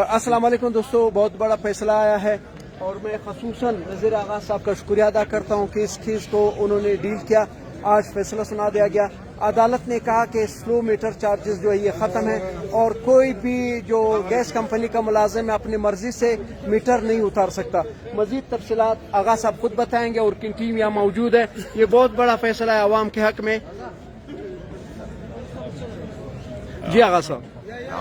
السلام علیکم دوستو، بہت بڑا فیصلہ آیا ہے اور میں خصوصاً وزیر اعظم صاحب کا شکریہ ادا کرتا ہوں کہ اس کیس کو انہوں نے ڈیل کیا. آج فیصلہ سنا دیا گیا. عدالت نے کہا کہ سلو میٹر چارجز جو ہے یہ ختم ہے اور کوئی بھی جو گیس کمپنی کا ملازم ہے اپنی مرضی سے میٹر نہیں اتار سکتا. مزید تفصیلات آغا صاحب خود بتائیں گے اور کی ٹیم یہاں موجود ہے. یہ بہت بڑا فیصلہ ہے عوام کے حق میں. جی آغا صاحب،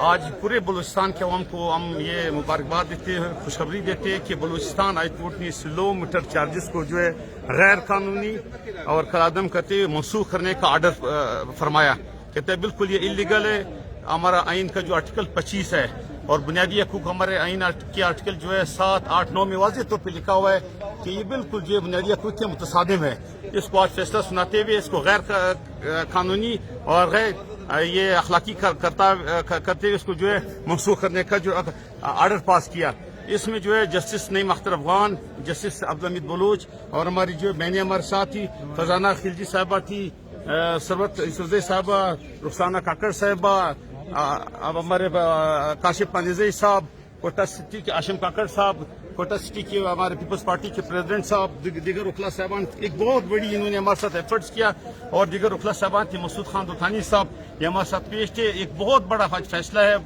آج پورے بلوچستان کے عوام کو ہم یہ مبارکباد دیتے ہیں، خوشخبری دیتے ہیں کہ بلوچستان ہائی کورٹ نے سلو میٹر چارجز کو جو ہے غیر قانونی اور قرارداد کرتے ہوئے منسوخ کرنے کا آرڈر فرمایا. کہتے ہیں بالکل یہ انلیگل ہے. ہمارا آئین کا جو آرٹیکل 25 ہے اور بنیادی حقوق ہمارے آئین کے آرٹیکل جو ہے 7, 8, 9 میں واضح طور پہ لکھا ہوا ہے کہ یہ بالکل جو بنیادی حقوق کے متصادم ہے. اس کو آج فیصلہ سناتے ہوئے اس کو غیر قانونی اور غیر یہ اخلاقی کرتے ہوئے اس کو جو ہے منسوخ کرنے کا جو آرڈر پاس کیا. اس میں جو ہے جسٹس نعیم اختر افغان، جسٹس عبدالحمید بلوچ اور ہماری جو بہنیں ہمارے ساتھ تھی، فضانہ خلجی صاحبہ تھی، سربت یوسفزئی صاحبہ، رخسانہ کاکڑ صاحبہ، اب ہمارے کاشف پانیزئی صاحب، کوٹا سٹی کے آشم کاکڑ صاحب، کوٹا سٹی کے ہمارے پیپلز پارٹی کے پریزیڈنٹ صاحب، دیگر وکلا صاحبان. ایک بہت بڑی انہوں نے ہمارے ساتھ ایفرٹس کیا اور دیگر وکلا صاحبان تھے. مسعود خان دوتھانی صاحب یہ ہمارے ساتھ پیش تھے. ایک بہت بڑا فیصلہ ہے.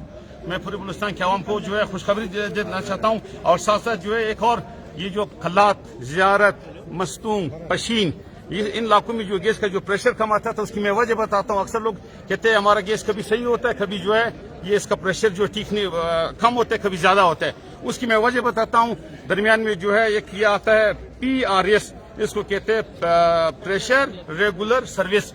میں پورے بلوچستان کے عوام کو جو ہے خوشخبری دینا چاہتا ہوں اور ساتھ ساتھ جو ہے ایک اور یہ جو کھلات، زیارت، مستونگ، پشین، یہ ان علاقوں میں جو گیس کا جو پریشر کم آتا تھا اس کی میں وجہ بتاتا ہوں. اکثر لوگ کہتے ہیں ہمارا گیس کبھی صحیح ہوتا ہے، کبھی جو ہے یہ اس کا پریشر جو ٹھیک نہیں کم ہوتا ہے، کبھی زیادہ ہوتا ہے. اس کی میں وجہ بتاتا ہوں. درمیان میں جو ہے ایک یہ آتا ہے PRS، اس کو کہتے ہیں پریشر ریگولر سروس.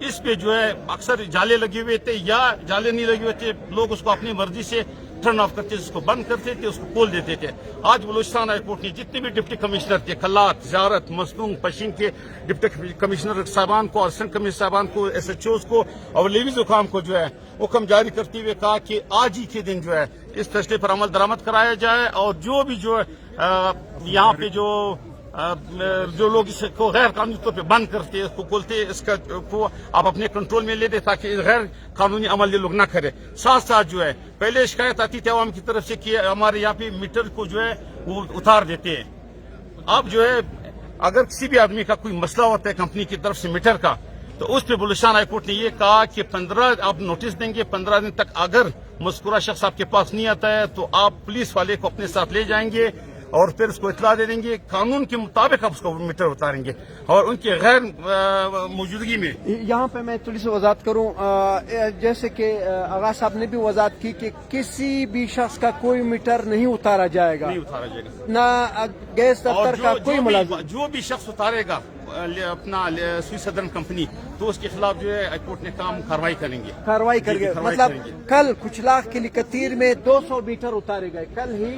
اس پہ جو ہے اکثر جالے لگے ہوئے تھے یا جالے نہیں لگے ہوئے تھے. لوگ اس کو اپنی مرضی سے ٹرن آف کرتے تھے، اس کو بند کرتے تھے، اس کو کھول دیتے تھے. آج بلوچستان ہائی کورٹ نے جتنے بھی ڈپٹی کمشنر تھے، کھلات، زیارت، مستونگ، پشین کے ڈپٹی کمشنر صاحبان کو، اسسٹنٹ کمشنر صاحبان کو، SHOs کو اور لیویز حکام کو جو ہے حکم جاری کرتے ہوئے کہا کہ آج ہی کے دن جو ہے اس فیصلے پر عمل درآمد کرایا جائے اور جو بھی جو ہے یہاں پہ جو لوگ اس کو غیر قانونی طور پہ بند کرتے، اس کو کھولتے، اس کا کو آپ اپنے کنٹرول میں لے دیں تاکہ غیر قانونی عمل یہ لوگ نہ کرے. ساتھ ساتھ جو ہے پہلے شکایت آتی تھی عوام کی طرف سے کہ ہمارے یہاں پہ میٹر کو جو ہے وہ اتار دیتے ہیں. اب جو ہے اگر کسی بھی آدمی کا کوئی مسئلہ ہوتا ہے کمپنی کی طرف سے میٹر کا، تو اس پہ بلوچستان ہائی کورٹ نے یہ کہا کہ 15 آپ نوٹس دیں گے، 15 دن تک اگر مذکورہ شخص آپ کے پاس نہیں آتا ہے تو آپ پولیس والے کو اپنے ساتھ لے جائیں گے اور پھر اس کو اطلاع دے دیں گے. قانون کے مطابق آپ اس کو میٹر اتاریں گے اور ان کی غیر موجودگی میں. یہاں پہ میں تھوڑی سی وضاحت کروں. جیسے کہ آغا صاحب نے بھی وضاحت کی کہ کسی بھی شخص کا کوئی میٹر نہیں اتارا جائے گا، نہ گیس دفتر کا کوئی ملازم. جو بھی شخص اتارے گا اپنا سوئی سدرن کمپنی تو اس کے خلاف جو ہے ہائی کورٹ نے کارروائی کریں گے. کارروائی کریں گے مطلب کل کچلاغ کے کتیر میں 200 میٹر اتارے گئے. کل ہی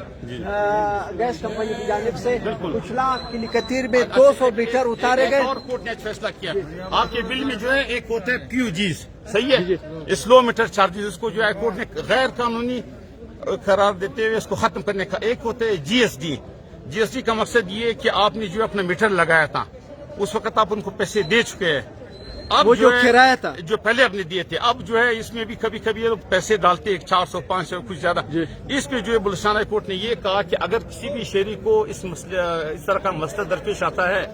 گیس کمپنی کی جانب سے کچلاغ کے کتیر میں 200 میٹر اتارے گئے. اور کورٹ نے فیصلہ کیا آپ کے بل میں جو ہے ایک ہوتا ہے PUGs، صحیح ہے، سلو میٹر چارجز، اس کو جو ہے کورٹ نے غیر قانونی قرار دیتے ہوئے اس کو ختم کرنے کا. ایک ہوتا ہے GST کا مقصد یہ کہ آپ نے جو اپنا میٹر لگایا تھا اس وقت آپ ان کو پیسے دے چکے ہیں. اب وہ جو کرایہ تھا جو پہلے آپ نے دیے تھے، اب جو ہے اس میں بھی کبھی کبھی لوگ پیسے ڈالتے 400 500 کچھ زیادہ. اس پہ جو ہے بلوچستان ہائی کورٹ نے یہ کہا کہ اگر کسی بھی شہری کو اس طرح کا مسئلہ درپیش آتا ہے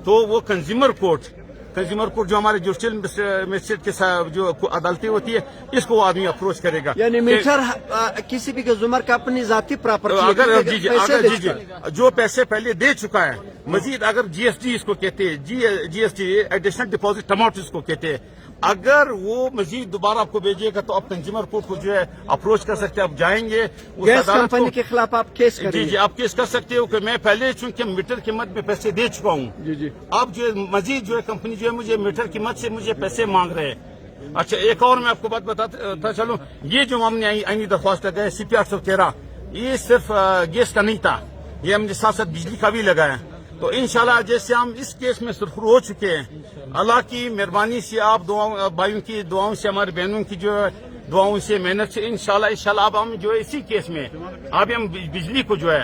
تو وہ کنزیومر کورٹ جو ہمارے جوڈیشل میجسٹریٹ کے جو عدالتیں ہوتی ہے اس کو وہ آدمی اپروچ کرے گا. یعنی میٹر کسی بھی کنزیومر کا اپنی ذاتی پراپرٹی اگر جو پیسے پہلے دے چکا ہے، مزید اگر GST اس کو کہتے ہیں، GST ایڈیشنل ڈپازٹ اماؤنٹ اس کو کہتے ہیں، اگر وہ مزید دوبارہ آپ کو بھیجے گا تو آپ کنزیومر کورٹ کو جو ہے اپروچ کر سکتے ہیں. آپ جائیں گے گیس کمپنی کے خلاف آپ کیس کریں گے. جی آپ کیس کر سکتے ہو کہ میں پہلے چونکہ میٹر قیمت میں پیسے دے چکا ہوں، اب جو مزید جو ہے کمپنی جو ہے مجھے میٹر قیمت سے مجھے پیسے مانگ رہے ہیں. اچھا ایک اور میں آپ کو بات بتاتا چلوں، یہ جو ہم نے آئینی درخواست لگایا CP 813 یہ صرف گیس کا نہیں تھا، یہ ہم نے ساتھ ساتھ بجلی کا بھی لگایا. تو انشاءاللہ جیسے ہم اس کیس میں سرخرو ہو چکے ہیں، اللہ کی مہربانی سے، آپ بھائیوں کی دعاؤں سے، ہمارے بہنوں کی جو دعاؤں سے، محنت سے انشاءاللہ اب ہم جو ہے اسی کیس میں اب ہم بجلی کو جو ہے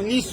19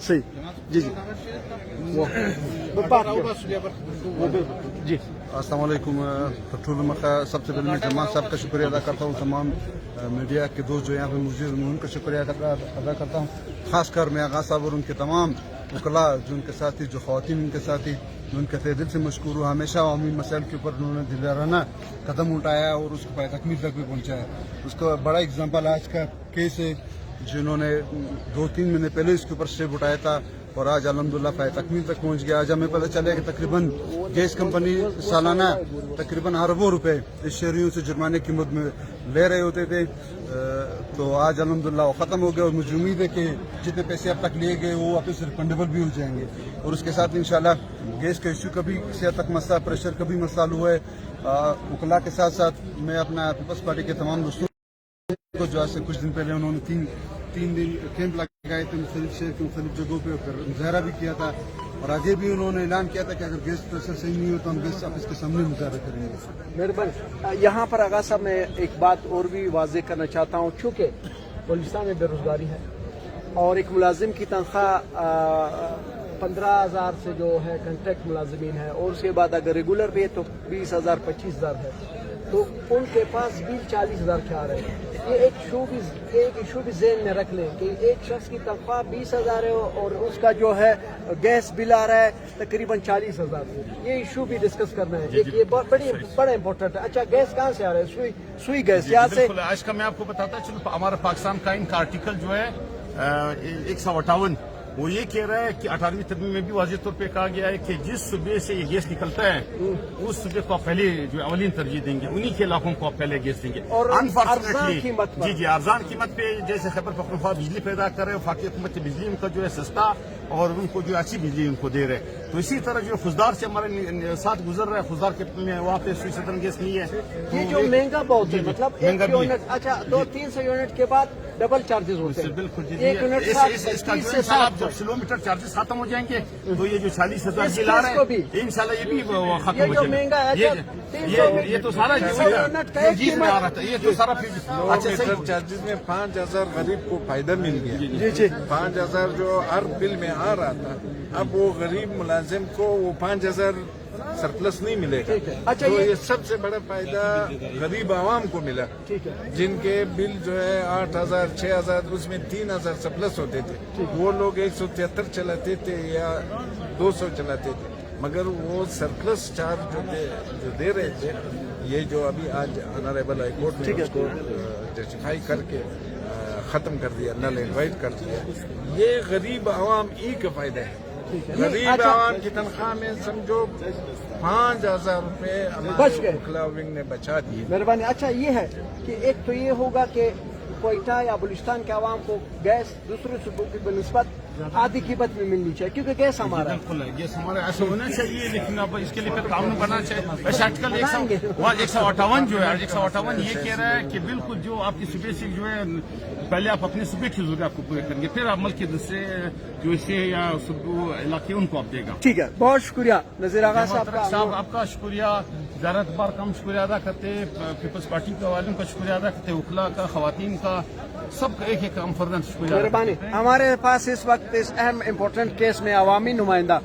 صحیح جی جی وہ بات جی السلام علیکم ٹھول مخا سب سے پہلے میں جماعت صاحب کا شکریہ ادا کرتا ہوں. تمام میڈیا کے دوست جو یہاں پہ موجود ہیں ان کا شکریہ ادا کرتا ہوں. خاص کر میں آغا صاحب اور ان کے تمام وکلاء جو ان کے ساتھی, جو خواتین ان کے ساتھی, میں ان کے تہ دل سے مشکور ہوں. ہمیشہ عوامی مسائل کے اوپر انہوں نے دلارانہ قدم اٹھایا اور اس کو پائے تکمیل تک بھی پہنچایا. اس کا بڑا اگزامپل آج کا کیس ہے جنہوں نے 2-3 مہینے پہلے اس کے اوپر اسٹیپ اٹھایا تھا اور آج الحمدللہ پائے تکمیل تک پہنچ گیا. آج ہمیں پتہ چلا کہ تقریباً گیس کمپنی سالانہ تقریباً اربوں روپے اس شہریوں سے جرمانے کی قیمت میں لے رہے ہوتے تھے. تو آج الحمدللہ وہ ختم ہو گیا اور مجھے امید ہے کہ جتنے پیسے اب تک لیے گئے وہ واپس ریفنڈیبل بھی ہو جائیں گے. اور اس کے ساتھ انشاءاللہ گیس کا ایشو کا بھی صحت تک مسئلہ, پریشر کا بھی مسئلہ حل ہوا ہے. وکلاء کے ساتھ ساتھ میں اپنا پیپلز پارٹی کے تمام دوستوں کو جو آج سے کچھ دن پہلے انہوں نے تین دن کیمپ لگائے تھے مختلف شہر کی مختلف جگہوں پہ, پھر مظاہرہ بھی کیا تھا اور آگے بھی انہوں نے اعلان کیا تھا کہ اگر گیس پریشر صحیح نہیں ہو تو ہم گیس آفس کے سامنے مظاہرہ کریں گے. مہربانی. یہاں پر آغا صاحب میں ایک بات اور بھی واضح کرنا چاہتا ہوں. چونکہ بلوچستان میں بے روزگاری ہے اور ایک ملازم کی تنخواہ 15,000 سے جو ہے کنٹریکٹ ملازمین ہے, اور اس کے بعد اگر ریگولر بھی ہے تو 20,000 25,000 ہے, تو ان کے پاس بل 40,000 کے آ رہے ہیں. یہ ایک ایشو بھی ذہن میں رکھ لیں کہ ایک شخص کی تنخواہ 20,000 ہے اور اس کا جو ہے گیس بل آ رہا ہے تقریباً 40,000. یہ ایشو بھی ڈسکس کرنا ہے. ایک یہ بڑا امپورٹنٹ ہے. اچھا گیس کہاں سے آ رہا ہے؟ سوئی گیس یہاں سے. آج کا میں آپ کو بتاتا چلو, ہمارا پاکستان کا ان کا آرٹیکل جو ہے 158 وہ یہ کہہ رہا ہے کہ 18ویں ترمیم میں بھی واضح طور پہ کہا گیا ہے کہ جس صوبے سے یہ گیس نکلتا ہے اس صوبے کو آپ پہلے جو اولین ترجیح دیں گے, انہی کے علاقوں کو آپ پہلے گیس دیں گے. اور انفارچونیٹلی جی ارزان قیمت پہ جیسے خیبر پختونخوا بجلی پیدا کر رہے, وفاقی حکومت بجلی ان کا جو ہے سستا اور ان کو جو اچھی بجلی ان کو دے رہے. تو اسی طرح جو خزدار سے ہمارے ساتھ گزر رہا ہے, خزدار کے میں وہاں پہ سوئی سدرن گیس نہیں ہے. یہ جو مہنگا بہت ہے, مطلب ایک یونٹ, اچھا 200-300 یونٹ کے بعد ڈبل چارجز ہوتے ہیں. بالکل ایک یونٹ اس کا جو ہے جب کلو میٹر چارجز ختم ہو جائیں گے تو یہ جو 40,000 بل آ رہے ہیں انشاءاللہ یہ بھی ختم ہو جائے گا. یہ تو سارا جی میں آ رہا تھا, یہ تو سارا میٹر چارجز میں 5,000 غریب کو فائدہ مل گیا. جی 5,000 جو ہر بل میں آ رہا تھا, اب وہ غریب ملازم کو وہ 5,000 سرپلس نہیں ملے گا. اچھا تو یہ سب سے بڑا فائدہ غریب عوام کو ملا, جن کے بل جو ہے 8,000 6,000 اس میں 3,000 سرپلس ہوتے تھے. وہ لوگ 173 چلاتے تھے یا 200 چلاتے تھے, مگر وہ سرپلس چارج جو دے رہے تھے, یہ جو ابھی آج آنریبل ہائی کورٹ نے اس کو جسٹیفائی کر کے ختم کر دیا, نل انوائٹ کر دیا. یہ غریب عوام ہی کا فائدہ ہے. غریب عوام کی تنخواہ میں سمجھو 5,000 روپے وکلاء ونگ نے بچا دیے. مہربانی. اچھا یہ ہے کہ ایک تو یہ ہوگا کہ کوئٹہ یا بلوچستان کے عوام کو گیس دوسرے صوبوں کی بنسبت آدھی قیمت میں ملنی چاہیے, کیونکہ گیس ہمارا بالکل ہے. گیس ہمارا ایسا ہونا چاہیے, لیکن اب اس کے لیے پھر قانون بننا چاہیے. ویسے آرٹیکل 158 جو ہے 158 یہ کہہ رہا ہے کہ بالکل جو آپ کی صوبے سے جو ہے پہلے آپ اپنے صوبے کی ضرورت آپ کو پورے کریں گے, پھر آپ ملک کے دوسرے جو اسے یا صوبوں علاقے ان کو آپ دے گا. ٹھیک ہے, بہت شکریہ نذیر آغا صاحب آپ کا شکریہ. زیادہ بار کا ہم شکریہ ادا کرتے ہیں, پیپلز پارٹی کے والوں کا شکریہ ادا کرتے ہیں, وکلاء کا, خواتین کا, سب کا ایک ہم فردن شکریہ. مہربانی. ہمارے پاس اس وقت اس اہم امپورٹنٹ کیس میں عوامی نمائندہ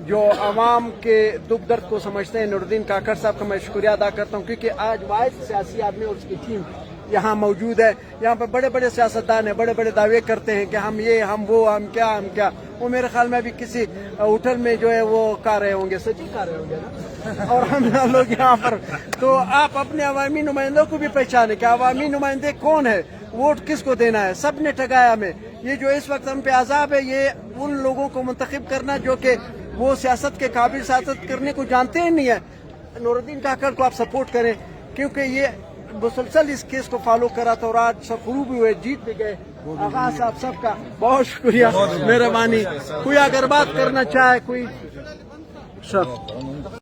جو عوام کے دکھ درد کو سمجھتے ہیں, نور الدین کاکڑ صاحب کا میں شکریہ ادا کرتا ہوں, کیونکہ آج واحد سیاسی آدمی اور اس کی ٹیم یہاں موجود ہے. یہاں پہ بڑے بڑے سیاستدان ہیں, بڑے بڑے دعوے کرتے ہیں کہ ہم یہ, ہم وہ, ہم کیا. وہ میرے خیال میں بھی کسی ہوٹل میں جو ہے وہ کھا رہے ہوں گے, سچی کھا رہے ہوں گے نا, اور ہم لوگ یہاں پر. تو آپ اپنے عوامی نمائندوں کو بھی پہچانے کہ عوامی نمائندے کون ہے, ووٹ کس کو دینا ہے. سب نے ٹھگایا ہمیں. یہ جو اس وقت ہم پہ عذاب ہے, یہ ان لوگوں کو منتخب کرنا جو کہ وہ سیاست کے قابل سیاست کرنے کو جانتے ہی نہیں ہے. نور الدین کاکڑ کو آپ سپورٹ کریں, کیونکہ یہ مسلسل اس کیس کو فالو کرا تھا اور آج سرخروب بھی ہوئے, جیت بھی گئے. آغا صاحب سب کا بہت شکریہ, مہربانی. کوئی اگر بات کرنا چاہے کوئی